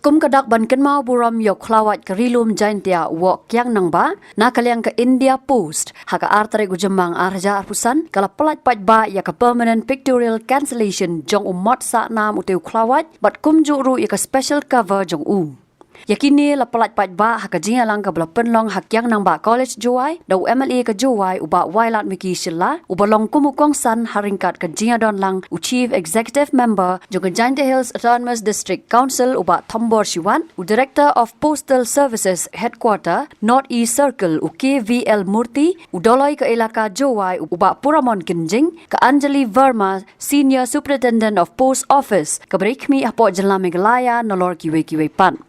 kum kadak ban kenmau buram yok klawat kerilum jaintia wok Kiang Nangbah na kaliang ke India Post haka artare gujemang arja arpusan kala pelat ba ya ke permanent pictorial cancellation jong umot sa nam uteu klawat bat kum juru ya ke special cover jong yakini la pelat ba haka jinga lang ka belapen long hak Kiang Nangbah college juai dau MLA ke juai uba wailat miki shilla ubalong kumukong san haringkat ke jinga don lang chief executive member jong Jaintia Hills Autonomous District Council uba Thombor Shiwan director of postal services headquarter North East Circle KVL Murthy udoloi ke elaka juai uba Puramon Kinjing ke Anjali Verma senior superintendent of post office ke berikmi apo jela Meghalaya nolor kiwe pan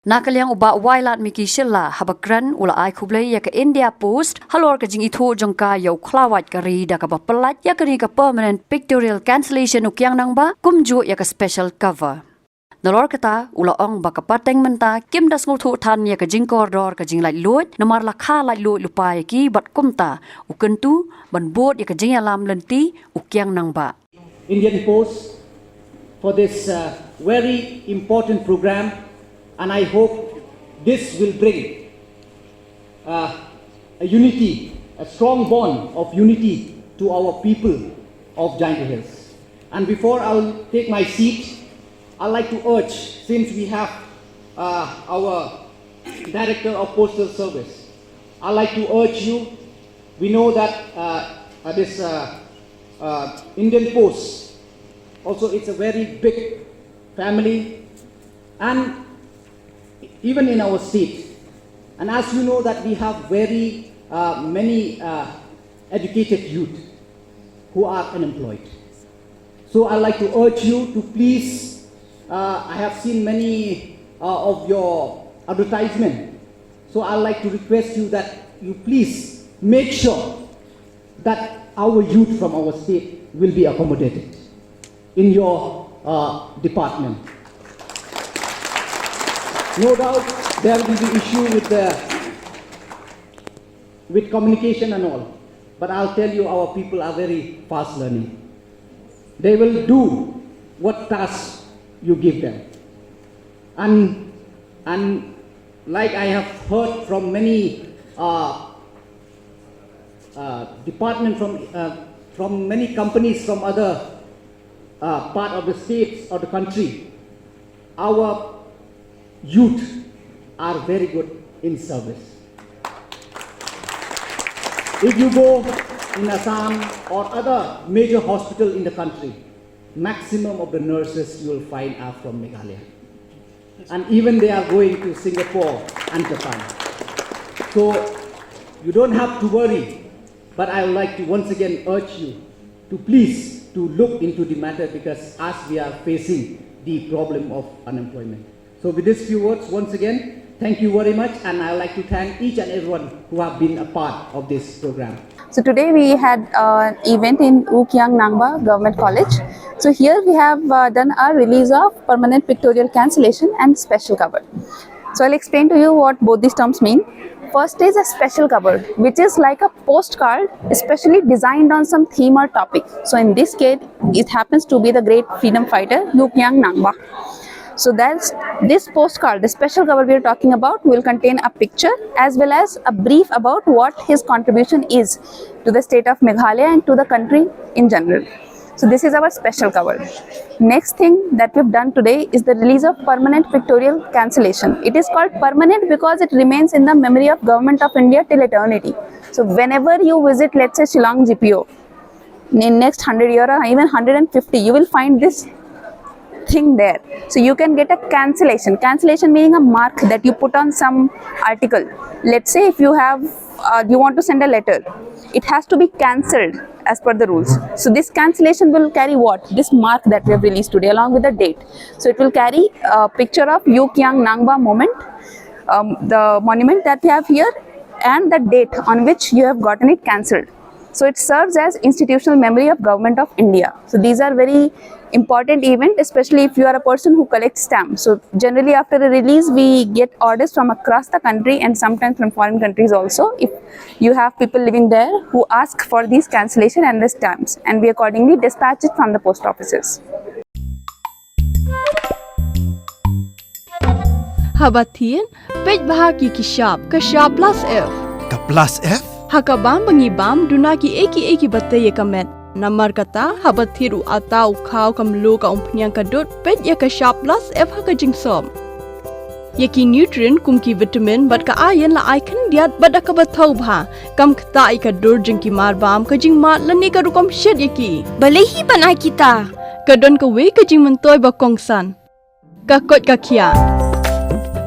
Nakaliang uba wailat miki shilla habakran ula ai khublei ya ke India Post halor ke jing ithu jongka yau klawat kari da ka bapelat ya kani ka permanent pictorial cancellation u Kiang Nangbah kumju ya ka special cover Nolor kata ula ong baka pateng menta kim das nguthu than ya ka jing koridor ka jing lai lut namar la kha lai lut lupai ki bat kumta u kentu ban bot ya ka jing alam lenti u Kiang Nangbah Indian Post for this very important program. And I hope this will bring a unity, a strong bond of unity to our people of Jaintia Hills. And before I'll take my seat, I'd like to urge, since we have our Director of Postal Service, I'd like to urge you, we know that this Indian Post, also it's a very big family, and even in our state. And as you know that we have very many educated youth who are unemployed. So I'd like to urge you to please, I have seen many of your advertisement. So I'd like to request you that you please make sure that our youth from our state will be accommodated in your department. No doubt there will be issue with communication and all, but I'll tell you our people are very fast learning. They will do what task you give them. And like I have heard from many departments from many companies from other part of the states or the country, our youth are very good in service. If you go in Assam or other major hospital in the country, maximum of the nurses you will find are from Meghalaya. And even they are going to Singapore and Japan. So you don't have to worry, but I would like to once again urge you to please to look into the matter, because as we are facing the problem of unemployment. So with these few words, once again, thank you very much, and I would like to thank each and everyone who have been a part of this program. So today we had an event in Kiang Nangbah Government College. So here we have done a release of permanent pictorial cancellation and special cover. So I'll explain to you what both these terms mean. First is a special cover, which is like a postcard especially designed on some theme or topic. So in this case, it happens to be the great freedom fighter Kiang Nangbah. So that's this postcard, the special cover we are talking about, will contain a picture as well as a brief about what his contribution is to the state of Meghalaya and to the country in general. So this is our special cover. Next thing that we've done today is the release of permanent pictorial cancellation. It is called permanent because it remains in the memory of Government of India till eternity. So whenever you visit, let's say Shillong GPO, in next 100 years or even 150, you will find this thing there. So you can get a cancellation. Cancellation meaning a mark that you put on some article. Let's say if you have, you want to send a letter, it has to be cancelled as per the rules. So this cancellation will carry what? This mark that we have released today along with the date. So it will carry a picture of Kiang Nangbah monument, the monument that we have here, and the date on which you have gotten it cancelled. So it serves as institutional memory of Government of India. So these are very important event, especially if you are a person who collects stamps. So generally after the release, we get orders from across the country and sometimes from foreign countries also. If you have people living there who ask for these cancellation and the stamps, and we accordingly dispatch it from the post offices. habatin pej bahagi kishap ka sharp plus F. Ka plus F? Hakabam bangibam dunaki eki batay kamet. Namar kata habathiru atau kau kamlu ka umpnyang kadut pej ya ka sharp plus F haka jingsom. Yaki nutrient kumki vitamin bat ka ayan la aikan diat bat ka bathau bha kam kta ka dur jingki marbam ka jing mat lani ka rukom shed yaki. Balehi banai kita. Kadon ka we ka jing mentoy ba kongsan. Ka kot ka Kiang.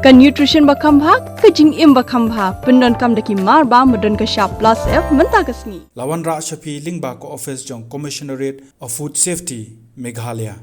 Ka nutrition ba khambha ka jing im ba khambha pendon kam daki marba medon ka sharp plus F menta kasni. Lawan Ra Shapi Lingba ko office jong Commissionerate of Food Safety Meghalaya.